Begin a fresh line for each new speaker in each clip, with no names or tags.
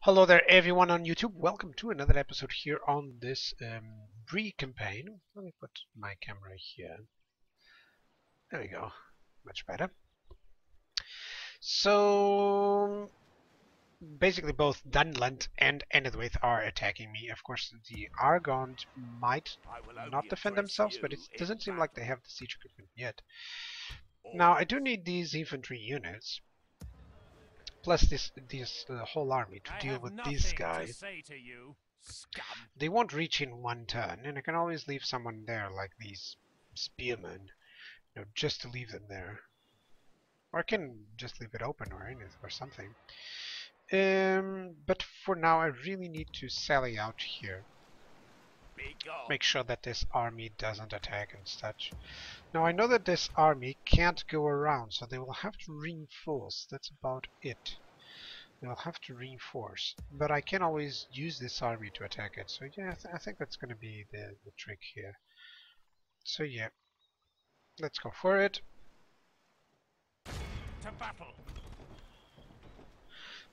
Hello there everyone on YouTube. Welcome to another episode here on this Bree campaign. Let me put my camera here. There we go. Much better. So basically both Dunland and Enedwaith are attacking me. Of course the Argont might not defend themselves, but it doesn't seem like they have the siege equipment yet. Now I do need these infantry units. Plus this whole army to deal with these guys. They won't reach in one turn, and I can always leave someone there, like these spearmen, just to leave them there. Or I can just leave it open or something. But for now, I really need to sally out here. Make sure that this army doesn't attack and such. Now I know that this army can't go around, so they will have to reinforce. That's about it. They'll have to reinforce, but I can always use this army to attack it. So yeah, I think that's going to be the trick here. So yeah, let's go for it.
To battle.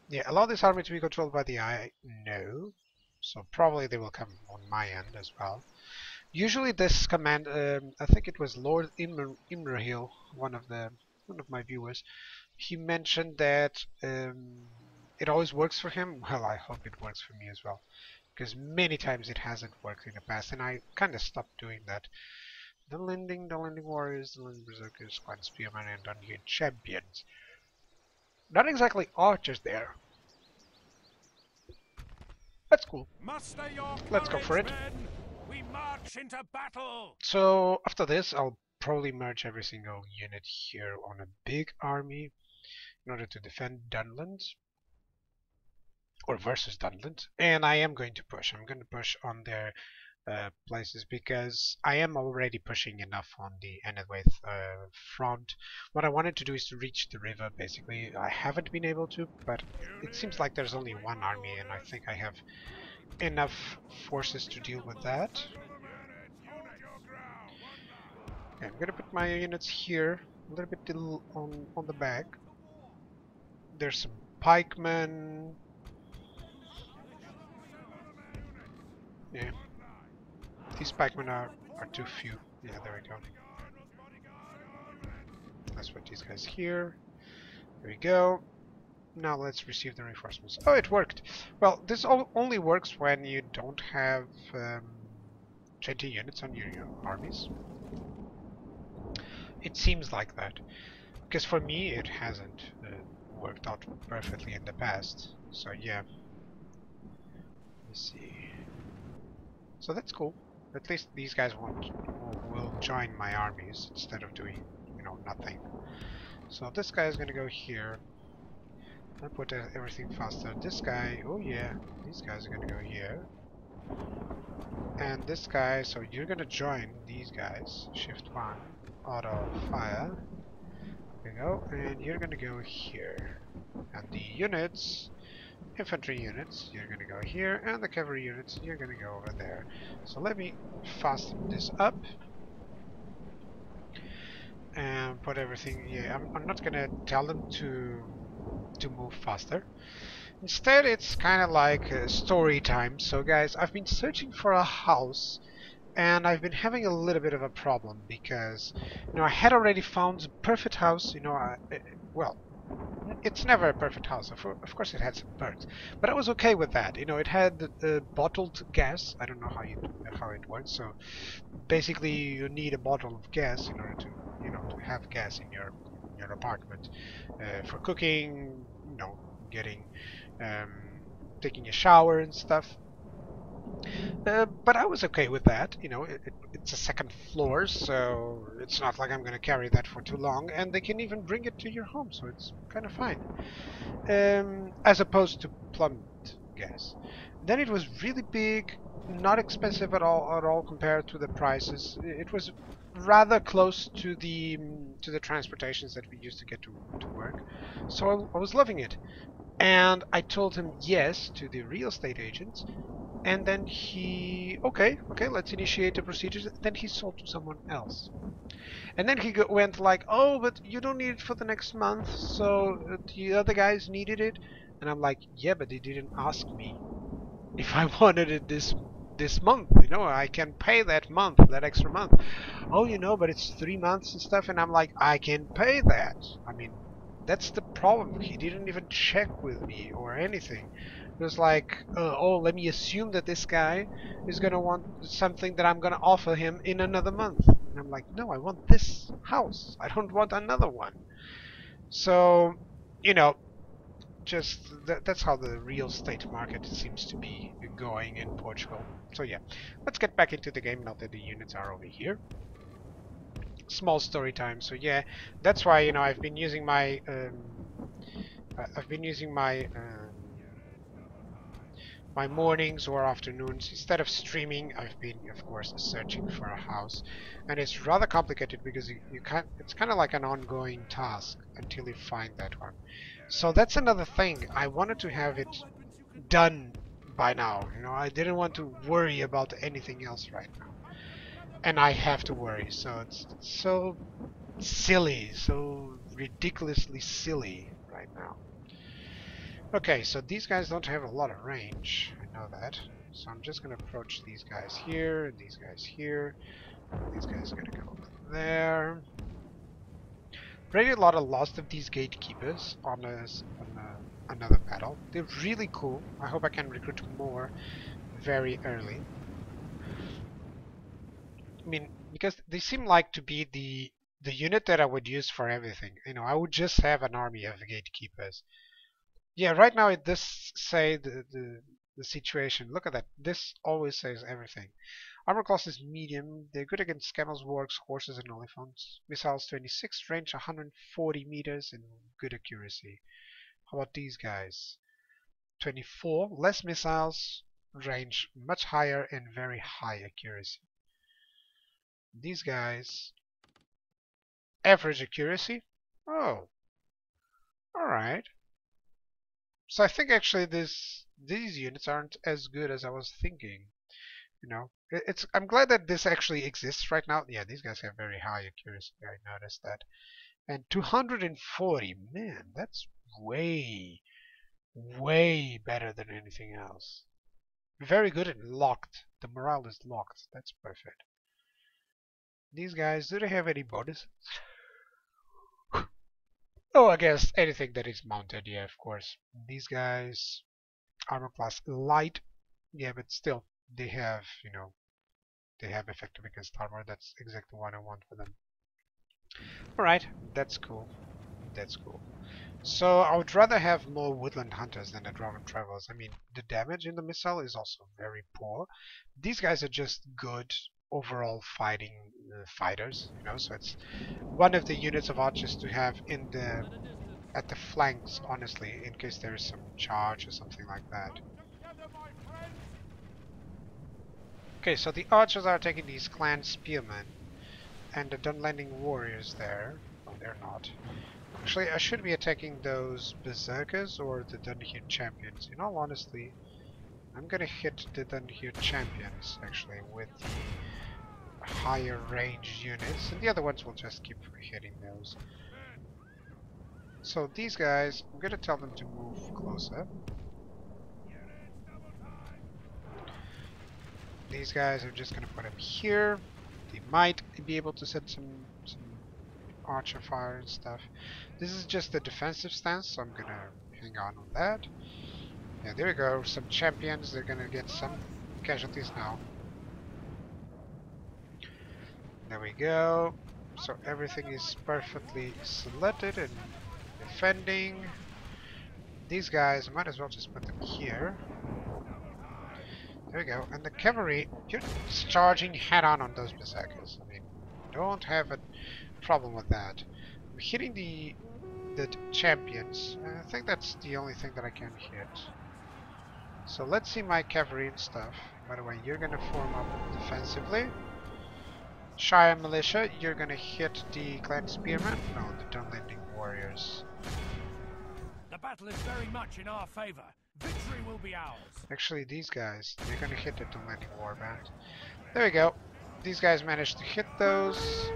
Yeah, allow this army to be controlled by the eye. No. So probably they will come on my end as well. Usually this command, I think it was Lord Imrahil, one of my viewers. He mentioned that it always works for him. Well, I hope it works for me as well, because many times it hasn't worked in the past, and I kind of stopped doing that. The Lending Warriors, the Lending Berserkers, Squad Spearmen, and Dungeon Champions. Not exactly archers there. That's cool. Let's go for it.
We march into battle.
So after this, I'll probably merge every single unit here on a big army in order to defend Dunland, or versus Dunland. And I am going to push. I'm going to push on their places, because I am already pushing enough on the Enedwaith front. What I wanted to do is to reach the river, basically. I haven't been able to, but it seems like there's only one army, and I think I have enough forces to deal with that. Okay, I'm gonna put my units here, a little bit on the back. There's some pikemen. Yeah. These pikemen are too few. Yeah, there we go. Let's put these guys here. There we go. Now let's receive the reinforcements. Oh, it worked! Well, this only works when you don't have 20 units on your armies. It seems like that. Because for me, it hasn't worked out perfectly in the past. So yeah. Let's see. So that's cool. At least these guys will join my armies instead of doing, nothing. So this guy is going to go here. I'll put everything faster. This guy, oh yeah, these guys are going to go here. And this guy, so you're going to join these guys. Shift 1, auto fire. There we go. And you're going to go here. And the units, infantry units, you're going to go here, and the cavalry units, you're going to go over there. So let me fasten this up and put everything. Yeah, I'm not going to tell them to move faster. Instead, it's kind of like story time. So guys, I've been searching for a house, and I've been having a little bit of a problem, because I had already found the perfect house. Well, it's never a perfect house. Of course it had some perks, but I was okay with that. It had bottled gas. I don't know how it works. So basically you need a bottle of gas in order to to have gas in your apartment for cooking, getting taking a shower and stuff. But I was okay with that. It's a second floor, so it's not like I'm going to carry that for too long, and they can even bring it to your home, so it's kind of fine. As opposed to plumbed gas. Then it was really big, not expensive at all compared to the prices. It was rather close to the transportations that we used to get to work, so I was loving it. And I told him yes to the real estate agents, And then he, okay, let's initiate the procedures. Then he sold to someone else. And then he went like, oh, but you don't need it for the next month, so the other guys needed it. And I'm like, yeah, but they didn't ask me if I wanted it this month. You know, I can pay that month, that extra month. Oh, you know, but it's 3 months and stuff. And I'm like, I can pay that. I mean, that's the problem. He didn't even check with me or anything. It was like, oh, let me assume that this guy is going to want something that I'm going to offer him in another month. And I'm like, no, I want this house. I don't want another one. So, you know, just that's how the real estate market seems to be going in Portugal. So yeah, let's get back into the game now that the units are over here. Small story time. So yeah, that's why, you know, I've been using my my mornings or afternoons. Instead of streaming, I've been, of course, searching for a house, and it's rather complicated because you can't. It's kind of like an ongoing task until you find that one. So that's another thing. I wanted to have it done by now. You know, I didn't want to worry about anything else right now, and I have to worry. So it's so silly, so ridiculously silly right now. Okay, so these guys don't have a lot of range. I know that. So I'm just gonna approach these guys here, and these guys here. These guys are gonna go over there. Pretty a lot of lost of these gatekeepers on another battle. They're really cool. I hope I can recruit more very early. I mean, because they seem like to be the unit that I would use for everything. You know, I would just have an army of gatekeepers. Yeah, right now it does say the situation. Look at that. This always says everything. Armor class is medium. They're good against camels, wargs, horses, and elephants. Missiles 26, range 140 meters, and good accuracy. How about these guys? 24, less missiles, range much higher, and very high accuracy. These guys, average accuracy. Oh, alright. So I think actually these units aren't as good as I was thinking. You know, I'm glad that this actually exists right now. Yeah, these guys have very high accuracy. I noticed that. And 240, man, that's way better than anything else. Very good and locked. The morale is locked. That's perfect. These guys, do they have any bonuses? Oh, I guess anything that is mounted, yeah, of course. These guys, armor class light, yeah, but still, they have, you know, they have effective against armor. That's exactly what I want for them. Alright, that's cool. That's cool. So I would rather have more woodland hunters than the dragon travelers. I mean, the damage in the missile is also very poor. These guys are just good overall fighting fighters, you know, so it's one of the units of archers to have in the at the flanks, honestly, in case there is some charge or something like that. Okay, so the archers are taking these clan spearmen and the Dunlanding warriors there. Oh, they're not. Actually, I should be attacking those berserkers or the Dunhill champions. In all honesty, I'm gonna hit the Dunhill champions actually with the higher range units, and the other ones will just keep hitting those. So these guys, I'm gonna tell them to move closer. These guys are just gonna put them here. They might be able to send some archer fire and stuff. This is just a defensive stance, so I'm gonna hang on that. Yeah, there we go. Some champions. They're gonna get some casualties now. There we go. So everything is perfectly selected and defending. These guys, I might as well just put them here. There we go. And the cavalry, you're charging head-on on those berserkers. I mean, don't have a problem with that. I'm hitting the champions. I think that's the only thing that I can hit. So let's see my cavalry and stuff. By the way, you're gonna form up defensively. Shire militia, you're gonna hit the clan spearmen. No, the Dunlanding warriors.
The battle is very much in our favor. Victory will be ours.
Actually, these guys, they're gonna hit it to landing warband. There we go. These guys managed to hit those.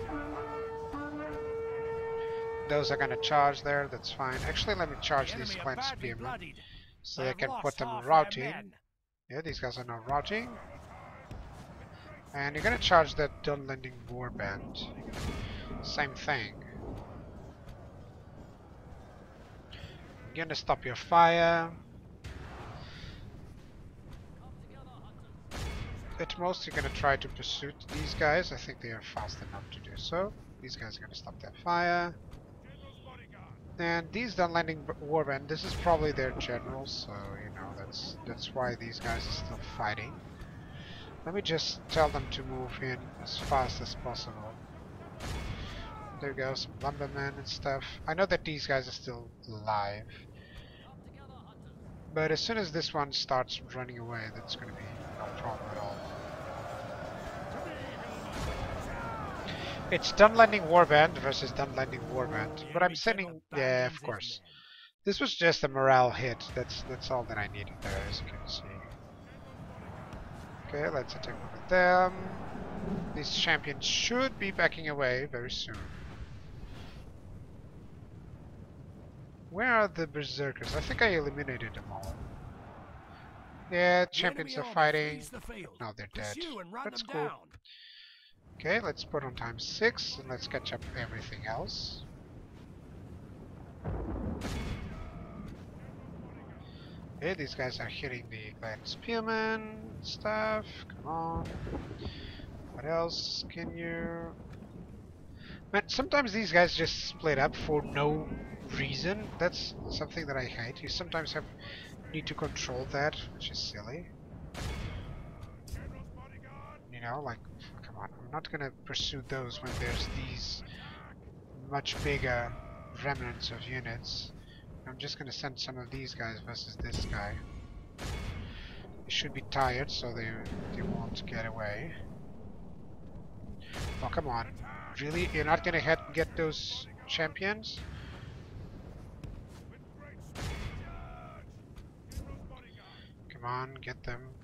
Those are gonna charge there, that's fine. Actually, let me charge these clan spearmen so they can put them routing. Yeah, these guys are now routing. And you're gonna charge that Dunlending warband. Same thing. You're gonna stop your fire. At most, you're gonna try to pursue these guys. I think they are fast enough to do so. These guys are gonna stop their fire. And these Dunlending warband, this is probably their general, so you know that's why these guys are still fighting. Let me just tell them to move in as fast as possible. There we go, some lumbermen and stuff. I know that these guys are still alive, but as soon as this one starts running away, that's gonna be no problem at all. It's Dunlending warband versus Dunlending warband, but I'm sending. Yeah, of course. This was just a morale hit. That's all that I needed there, as you can see. Okay, let's attack with them. These champions should be backing away very soon. Where are the berserkers? I think I eliminated them all. Yeah, champions are fighting. Now they're dead. That's cool. Okay, let's put on ×6 and let's catch up everything else. Okay, these guys are hitting the clan spearmen stuff. Come on. What else can you... Man, sometimes these guys just split up for no reason. That's something that I hate. You sometimes need to control that, which is silly. You know, like, come on, I'm not gonna pursue those when there's these much bigger remnants of units. I'm just gonna send some of these guys versus this guy. They should be tired, so they won't get away. Oh, come on. Really? You're not gonna get those champions? Come on, get them.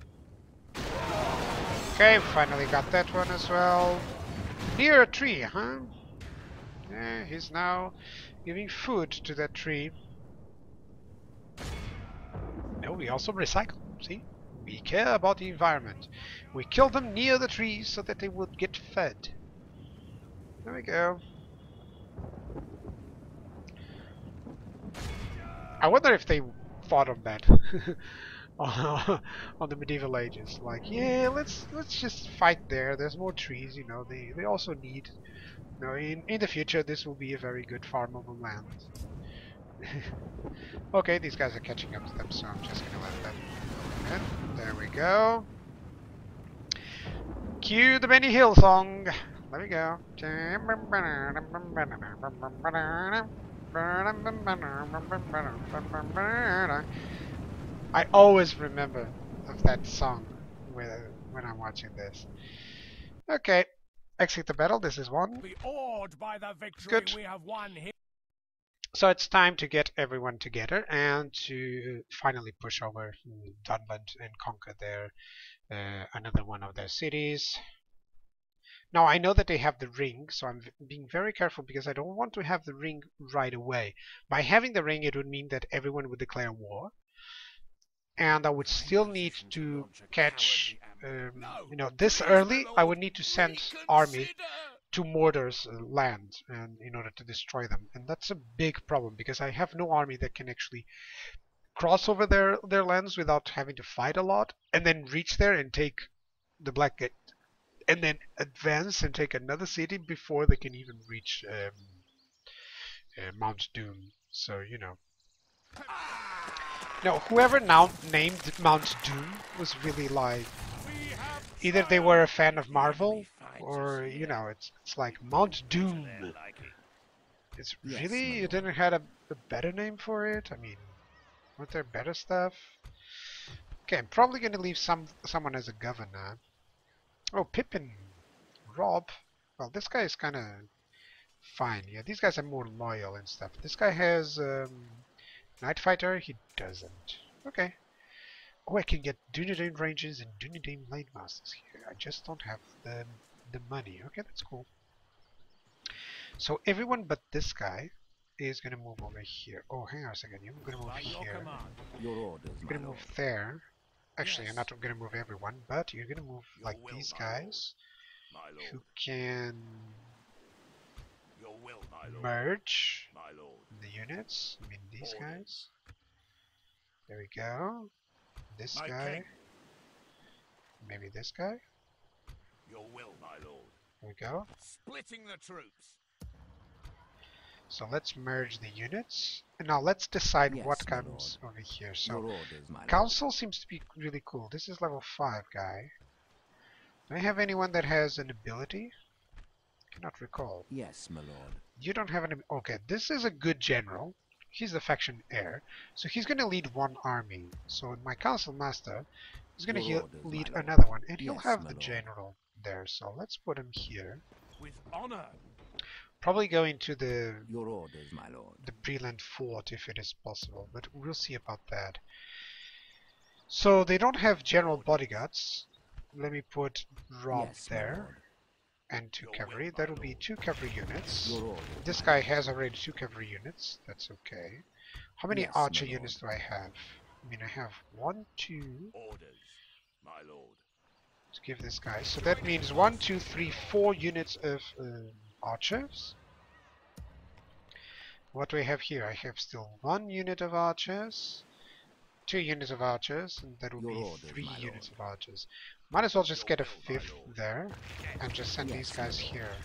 Okay, finally got that one as well. Near a tree, huh? Yeah, he's now giving food to that tree. No, we also recycle, see? We care about the environment. We kill them near the trees so that they would get fed. There we go. I wonder if they thought of that. On the medieval ages, like, yeah, let's just fight there. There's more trees, you know. They also need, you know, in the future this will be a very good farmable land. Okay, these guys are catching up to them, so I'm just gonna let them. And there we go. Cue the Benny Hill song. There we go. I always remember of that song when I'm watching this. Okay, exit the battle. This is one.
Be awed by the victory
Good.
we have won here.
So it's time to get everyone together and to finally push over Dunland and conquer their another one of their cities. Now I know that they have the ring, so I'm being very careful because I don't want to have the ring right away. By having the ring, it would mean that everyone would declare war. And I would still need to catch, you know, this early. I would need to send army to Mordor's land, and in order to destroy them. And that's a big problem because I have no army that can actually cross over their lands without having to fight a lot, and then reach there and take the Black Gate, and then advance and take another city before they can even reach Mount Doom. So you know. No, whoever now named Mount Doom was really like, either they were a fan of Marvel, or you know, it's like Mount Doom. It's really, you didn't have a better name for it? I mean, weren't there better stuff? Okay, I'm probably gonna leave someone as a governor. Oh, Pippin, Rob. Well, this guy is kind of fine. Yeah, these guys are more loyal and stuff. This guy has Night Fighter, he doesn't. Okay. Oh, I can get Dunedain Rangers and Dunedain Blade Masters here. I just don't have the money. Okay, that's cool. So everyone but this guy is gonna move over here. Oh, hang on a second. You're gonna move here.
Your orders,
You're
my
gonna
lord.
move there. Actually,
Yes.
I'm not gonna move everyone, but you're gonna move
Your
like
will,
these
my
guys
My
who
lord.
can
Your will, my lord.
merge
My lord.
the units. I mean these
Orders.
guys. There we go. This
My
guy.
king.
Maybe this guy.
Your will, my lord.
There we go.
Splitting the troops.
So let's merge the units. And now let's decide
Yes,
what
my
comes over here.
Your
So
orders, my lord.
Council seems to be really cool. This is level 5 guy. Do I have anyone that has an ability? Cannot recall.
Yes, my lord.
You don't have an... Okay, this is a good general. He's the faction heir. So he's going to lead one army. So my council master is going
Your
to
orders,
lead
my lord.
another one. And he'll
Yes,
have
my
the
lord.
general there. So let's put him here.
With honor.
Probably going to the
Your orders, my lord.
Breland fort if it is possible. But we'll see about that. So they don't have general bodyguards. Let me put Rob
Yes, my
there.
lord.
And 2
Your
cavalry.
will, my
That will be
lord.
2 cavalry units.
Your orders,
This
my
guy
lord.
has already 2 cavalry units. That's okay. How many
Yes, my
archer
lord.
units do I have? I mean, I have 1, 2
Orders. My lord.
to give this guy. So that means 1, 2, 3, 4 units of archers. What do I have here? I have still 1 unit of archers, 2 units of archers, and that will
Your
be
orders,
3
my
units
lord.
of archers. Might as well just
Your
get a
will, my
5th
lord.
there and just send these
Yes, my
guys
lord.
here.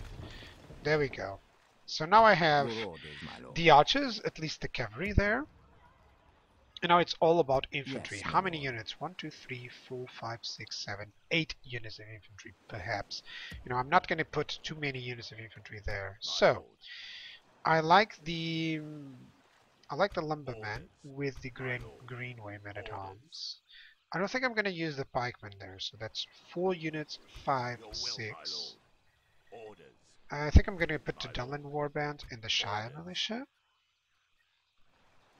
There we go. So now I have
Your orders, my lord.
the archers, at least the cavalry there. And now it's all about infantry.
Yes, my
How many
lord.
units? 1, 2, 3, 4, 5, 6, 7, 8 units of infantry, perhaps. You know, I'm not going to put too many units of infantry there.
My
So,
lord.
I like the lumberman
Orders.
with the
My lord.
greenway men at
Orders.
arms. I don't think I'm going to use the pikemen there. So that's 4 units, 5,
Your will,
6.
my lord. Orders.
I think I'm going to put the
My lord.
Dunlin Warband and the Shire
Orders.
Militia.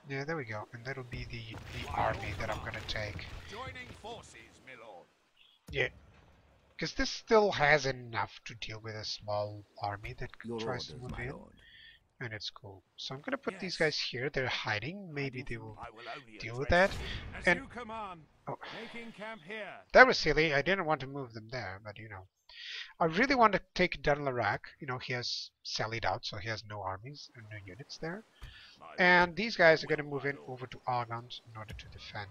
Yeah, there we go. And that'll be the
By
army
your
that I'm
command.
going to take.
Joining forces, my lord.
Yeah. Because this still has enough to deal with a small army that
Your
tries to
orders,
move
my
in.
lord.
And it's cool. So I'm going to put these
Yes.
guys here. They're hiding. Maybe they will
I will only
deal with
address
that.
you. As
And-
you command.
Oh.
Making camp here.
That was silly. I didn't want to move them there, but you know. I really want to take Dunlarak. You know, he has sallied out, so he has no armies and no units there.
My lord.
And these guys are
Your
going to
will,
move
my
in
lord.
over to Argont in order to defend.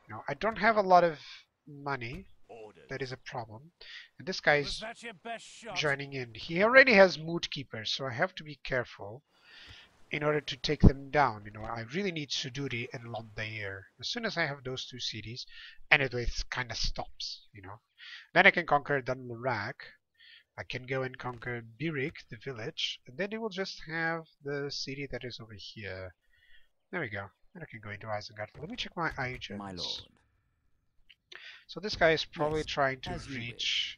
You know, I don't have a lot of money.
Orders.
That is a problem. And this guy
Was
is
that your best shot?
joining in. He already has mood keepers, so I have to be careful in order to take them down. You know, I really need Suduri and Londair. As soon as I have those 2 cities, Enedwaith kind of stops, you know. Then I can conquer Dunlarak. I can go and conquer Birik, the village, and then it will just have the city that is over here. There we go. Then I can go into Isengard. Let me check my agents.
My lord.
So this guy is probably
Yes,
trying to
as you
reach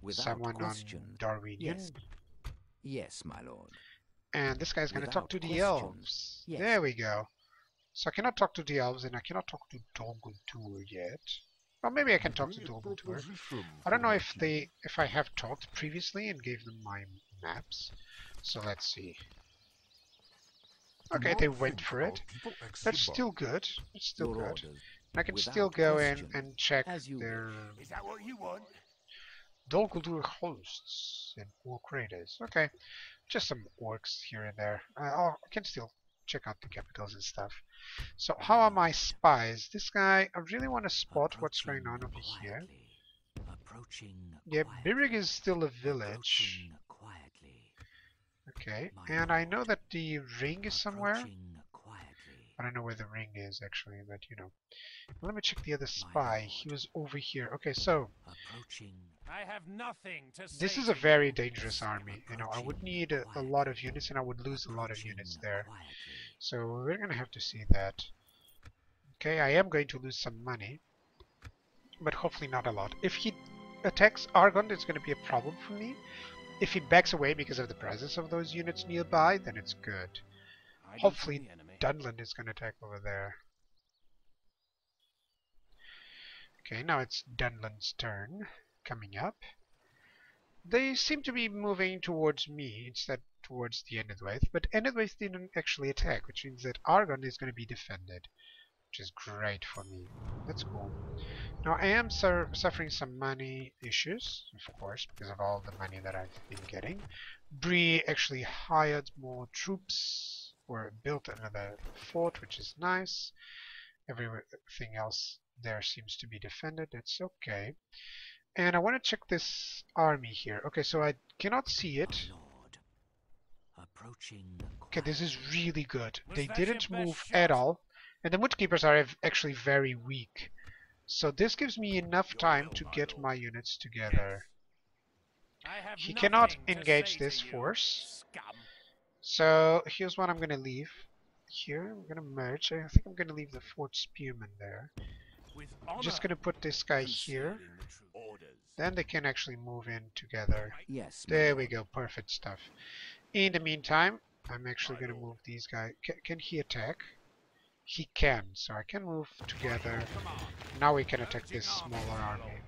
Without
someone
question.
on Darwinian.
Yes. Yes, my lord.
And this guy's going to talk to
Without
the
question.
elves.
Yes.
There we go. So I cannot talk to the elves and I cannot talk to Dolgultur yet. Well, maybe I can talk to Dolgultur. I don't know if I have talked previously and gave them my maps. So let's see. Okay, they went for it. That's still good. It's still
Your
good.
orders.
And I can
Without
still go in
question.
and check
As you
their
Is that what you want?
Dolgultur hosts and orc raiders. Okay, just some orcs here and there. I can still check out the capitals and stuff. So how are my spies? This guy, I really want to spot what's going on over here. Yeah, Birig is still a village. Okay, and I know that the ring is somewhere. I don't know where the ring is actually, but you know. Let me check the other spy. He was over here. Okay, so
I have nothing to say.
this is
to
a very
you.
dangerous army. You know, I would need a lot of units and I would lose a lot of units there. So we're gonna have to see that. Okay, I am going to lose some money, but hopefully not a lot. If he attacks Argon, it's gonna be a problem for me. If he backs away because of the presence of those units nearby, then it's good.
Hiding
Hopefully
from the enemy.
Dunland is gonna attack over there. Okay, now it's Dunland's turn coming up. They seem to be moving towards me instead towards the Enedwaith, but Enedwaith didn't actually attack, which means that Argon is going to be defended, which is great for me. That's cool. Now I am suffering some money issues, of course, because of all the money that I've been getting. Bree actually hired more troops, or built another fort, which is nice. Everything else there seems to be defended. It's okay. And I want to check this army here. Okay, so I cannot see it.
My lord. Approaching.
Okay, this is really good. They
Was that your
didn't
best
move
shot?
at all. And the Woodkeepers are actually very weak. So this gives me enough time to get my units together.
I have
He cannot
nothing to
engage
say to
this
you,
force.
scum.
So here's what I'm going to leave. Here, I'm going to merge. I think I'm going to leave the Fort Spearman there.
With
I'm just
honor.
going to put this guy here.
Concealing the truth. Orders.
Then they can actually move in together.
Yes, my
There
lord.
we go. Perfect stuff. In the meantime, I'm actually going to move these guys. Can he attack? He can. So I can move together. Now we can attack this smaller army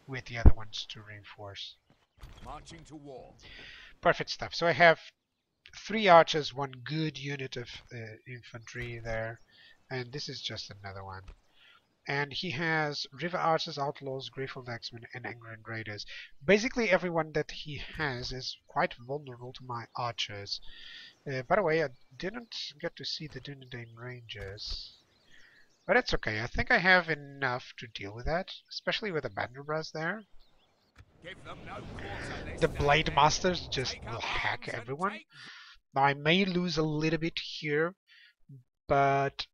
with the other ones to reinforce.
Marching to war.
Perfect stuff. So I have 3 archers, 1 good unit of infantry there, and this is just another one. And he has River Archers, Outlaws, Grateful Axemen, and Angren Raiders. Basically everyone that he has is quite vulnerable to my archers. By the way, I didn't get to see the Dunedain Rangers. But it's okay, I think I have enough to deal with that, especially with the Banderbras there.
Give them no quarter.
The Blade Masters just will hack everyone. Now I may lose a little bit here, but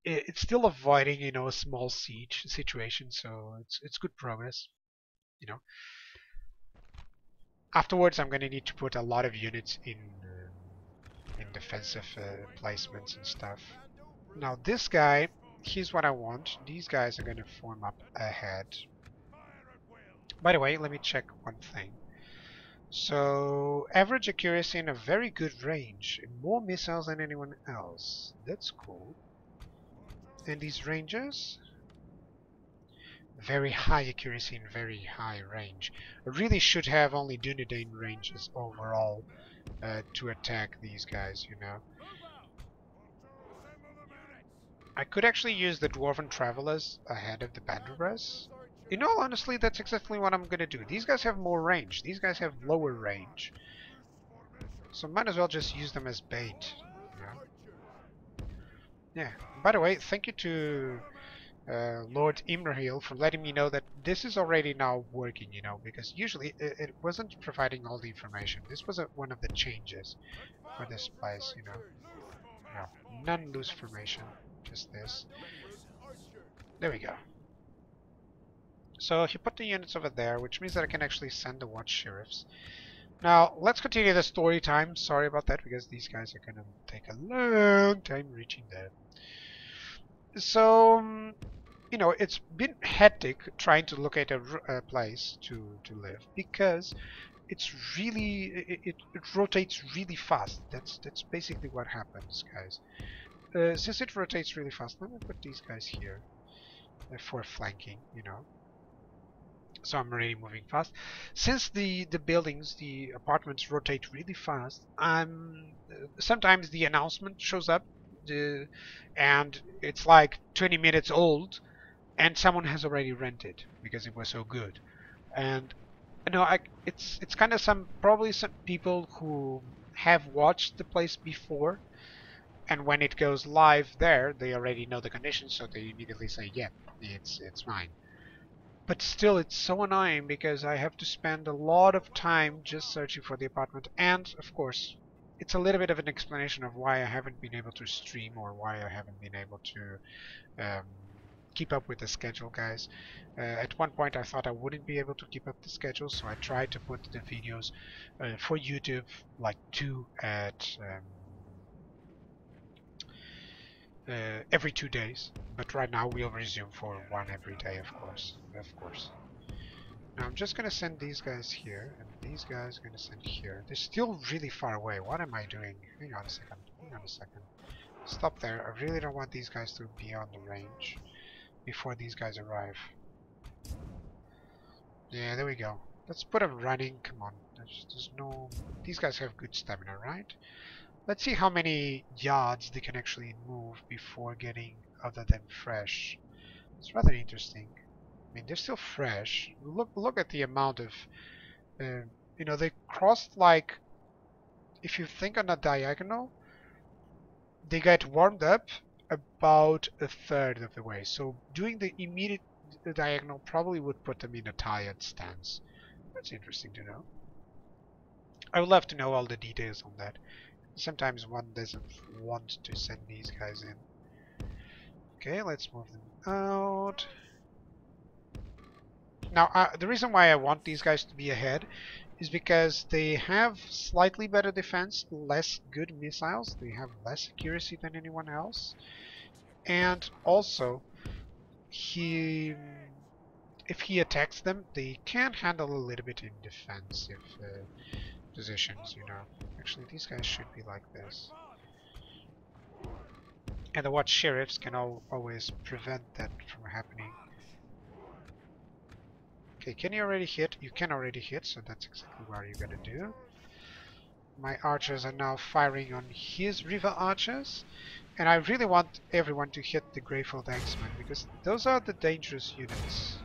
it's still avoiding, you know, a small siege situation, so it's good progress, you know. Afterwards, I'm going to need to put a lot of units in defensive placements and stuff. Now this guy, here's what I want. These guys are going to form up ahead. By the way, let me check one thing. So, average accuracy and a very good range. More missiles than anyone else. That's cool. And these ranges? Very high accuracy and very high range. I really should have only Dunedain ranges overall to attack these guys, you know. I could actually use the Dwarven Travelers ahead of the Banderbras. In all honesty, that's exactly what I'm gonna do. These guys have more range. These guys have lower range. So might as well just use them as bait. You know? Yeah. By the way, thank you to Lord Imrahil for letting me know that this is already now working, you know, because usually it wasn't providing all the information. This was one of the changes for this place, you know. No, none loose formation, just this. There we go. So he put the units over there, which means that I can actually send the watch sheriffs. Now, let's continue the story time. Sorry about that, because these guys are gonna take a long time reaching there. So, you know, it's been hectic trying to locate a place to live, because it's really, it rotates really fast. That's basically what happens, guys. Since it rotates really fast, let me put these guys here for flanking, you know. So I'm already moving fast. Since the buildings, the apartments rotate really fast, sometimes the announcement shows up and it's like 20 minutes old and someone has already rented because it was so good. And you know, it's kind of probably some people who have watched the place before, and when it goes live there, they already know the conditions, so they immediately say, yeah, it's fine. But still, it's so annoying because I have to spend a lot of time just searching for the apartment. And, of course, it's a little bit of an explanation of why I haven't been able to stream or why I haven't been able to keep up with the schedule, guys. At one point, I thought I wouldn't be able to keep up the schedule, so I tried to put the videos for YouTube, like 2 at every 2 days, but right now we'll resume for 1 every day, of course. Now I'm just gonna send these guys here, and these guys are gonna send here. They're still really far away. What am I doing? Hang on a second. Stop there. I really don't want these guys to be on the range. before these guys arrive. Yeah, there we go. Let's put them running. Come on. There's no... These guys have good stamina, right? Let's see how many yards they can actually move before getting other than fresh. It's rather interesting. I mean, they're still fresh. Look at the amount of... you know, they crossed like... If you think on a diagonal, they get warmed up about a third of the way. So doing the immediate diagonal probably would put them in a tired stance. That's interesting to know. I would love to know all the details on that. Sometimes one doesn't want to send these guys in. Okay, let's move them out. Now, the reason why I want these guys to be ahead is because they have slightly better defense, less good missiles, they have less accuracy than anyone else, and also if he attacks them, they can handle a little bit in defensive positions, you know. Actually, these guys should be like this. And the watch sheriffs can always prevent that from happening. Okay, can you already hit? You can already hit, so that's exactly what you're gonna do. My archers are now firing on his river archers, and I really want everyone to hit the Greyfield Axemen, because those are the dangerous units.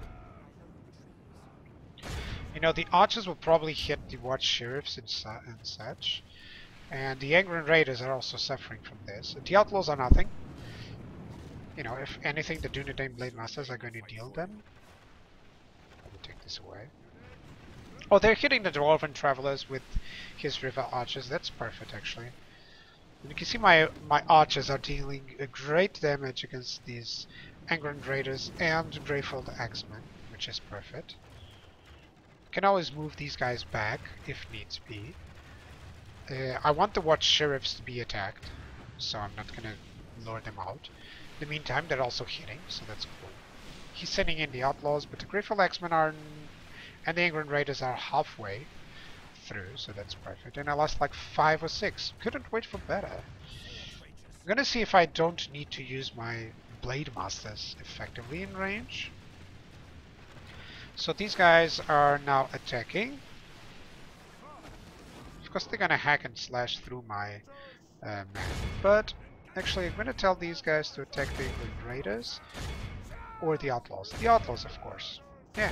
You know, the archers will probably hit the watch sheriffs and such, and the Angren Raiders are also suffering from this. The outlaws are nothing. You know, if anything, the Dunedain Blade Masters are going to deal them. Take this away. Oh, they're hitting the Dwarven Travelers with his River Archers. That's perfect, actually. And you can see my archers are dealing a great damage against these Angren Raiders and Greyfield Axemen, which is perfect. You can always move these guys back if needs be. I want the Watch Sheriffs to be attacked, so I'm not gonna lure them out. In the meantime, they're also hitting, so that's cool. He's sending in the Outlaws, but the Greyfield Axemen are... and the Angren Raiders are halfway through, so that's perfect. And I lost like 5 or 6. Couldn't wait for better. I'm gonna see if I don't need to use my Blade Masters effectively in range. So these guys are now attacking. Of course they're gonna hack and slash through my men, but actually I'm gonna tell these guys to attack the Angren Raiders. Or the Outlaws. The Outlaws, of course. Yeah.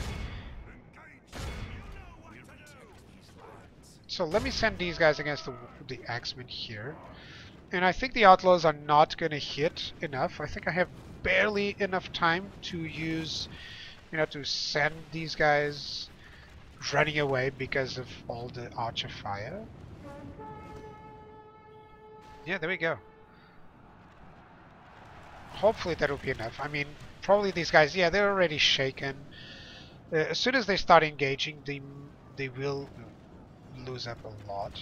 So let me send these guys against the Axemen here. And I think the Outlaws are not going to hit enough. I think I have barely enough time to use, you know, to send these guys running away because of all the archer fire. Yeah, there we go. Hopefully that'll be enough. I mean, probably these guys, yeah, they're already shaken. As soon as they start engaging, they will lose up a lot.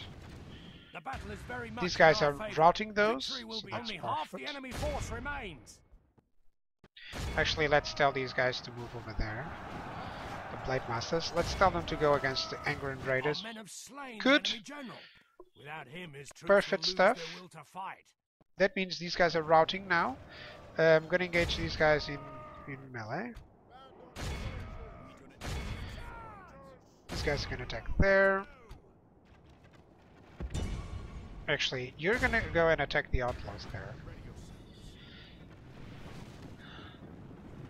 The battle is very much
These guys
in
are
our favour.
routing those,
Victory will
so
be
that's
only half the
perfect.
enemy force remains.
Actually, let's tell these guys to move over there. The Blade Masters. Let's tell them to go against the Angren Raiders.
Our men have slain the
Good.
enemy general. Without him, his troops
Perfect
will lose
stuff.
their will to fight.
That means these guys are routing now. I'm gonna engage these guys in melee. These guys are gonna attack there. Actually, you're gonna go and attack the Outlaws there.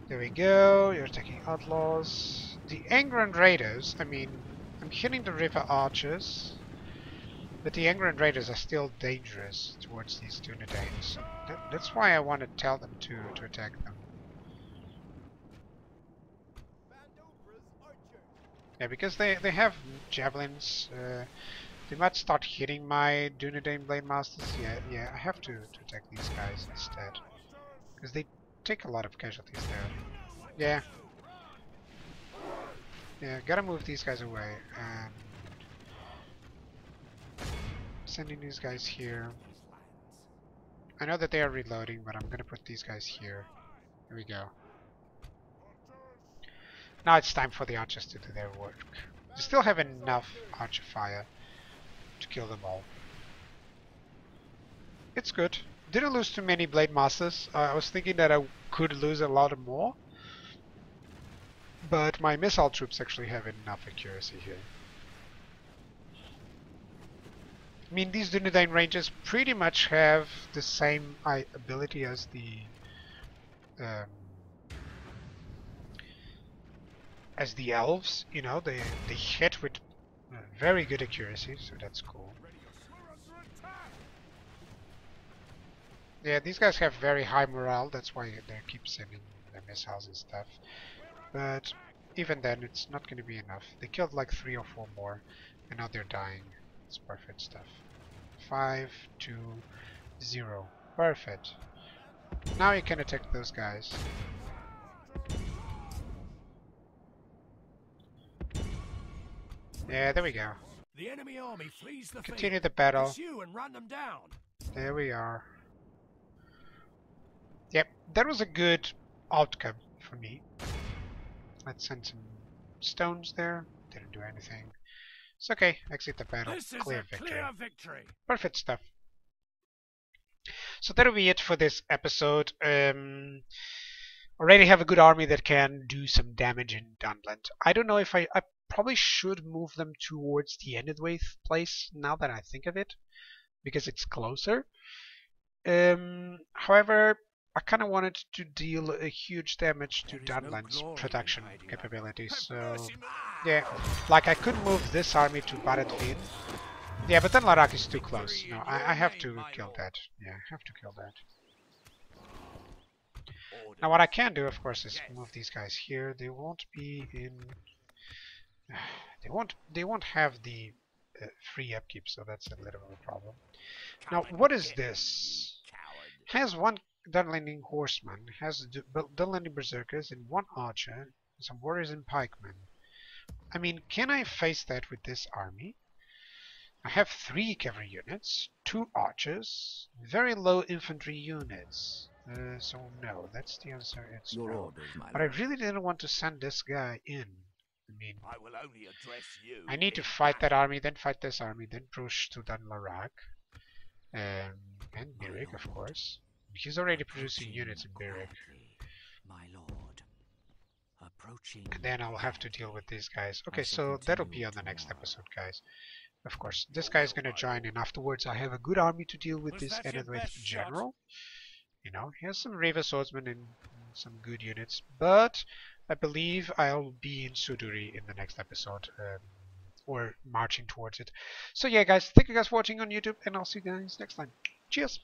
There we go, you're attacking Outlaws. The Angren Raiders, I mean, I'm hitting the River Archers, but the Angren Raiders are still dangerous towards these Dunedains. So that's why I want to tell them to attack them. Yeah, because they have javelins. They might start hitting my Dunedain Blade Masters. Yeah, I have to attack these guys instead. Because they take a lot of casualties there. Yeah, gotta move these guys away. And sending these guys here. I know that they are reloading, but I'm gonna put these guys here. Here we go. Now it's time for the archers to do their work. They still have enough archer fire to kill them all. It's good. Didn't lose too many Blade Masters. I was thinking that I could lose a lot more. But my missile troops actually have enough accuracy here. I mean, these Dunedain Rangers pretty much have the same ability as the elves. You know, they hit with very good accuracy, so that's cool. Yeah, these guys have very high morale. That's why they keep sending their missiles and stuff. But even then, it's not going to be enough. They killed like 3 or 4 more, and now they're dying. It's perfect stuff. 5, 2, 0. Perfect. Now you can attack those guys. Yeah, there we go.
The enemy army flees the
Continue
field.
the battle.
Pursue and run them down.
There we are. Yep, that was a good outcome for me. Let's send some stones there. Didn't do anything. It's okay. Exit the battle.
This is
Clear
a
victory.
clear victory.
Perfect stuff. So that'll be it for this episode. Already have a good army that can do some damage in Dunland. I don't know if I probably should move them towards the Enedwaith place now that I think of it, because it's closer. However, I kind of wanted to deal a huge damage to Dunland's production capabilities. So yeah, like I could move this army to Baradvin. Yeah, but then Larak is too close. No, I have to kill that. Yeah, I have to kill that. Now what I can do, of course, is move these guys here. They won't be in... They won't have the free upkeep, so that's a little of a problem. Now, what is this? Has one Dunlanding horseman, has Dunlanding berserkers, and 1 archer, some warriors and pikemen. I mean, can I face that with this army? I have 3 cavalry units, 2 archers, very low infantry units. So no, that's the answer. It's no. But I really didn't want to send this guy in. I mean,
I will only address you.
I need to fight that army, then fight this army, then push to Dunlarak. And Birik, of course. He's already producing units in Birik.
My lord. Approaching.
And then I'll have to deal with these guys. Okay, so that'll be on the next episode, guys. Of course, this guy is going to join, and afterwards I have a good army to deal with this Enedwaith general. You know, he has some Reva swordsmen and some good units, but I believe I'll be in Suduri in the next episode, or marching towards it. So yeah, guys, thank you guys for watching on YouTube, and I'll see you guys next time. Cheers!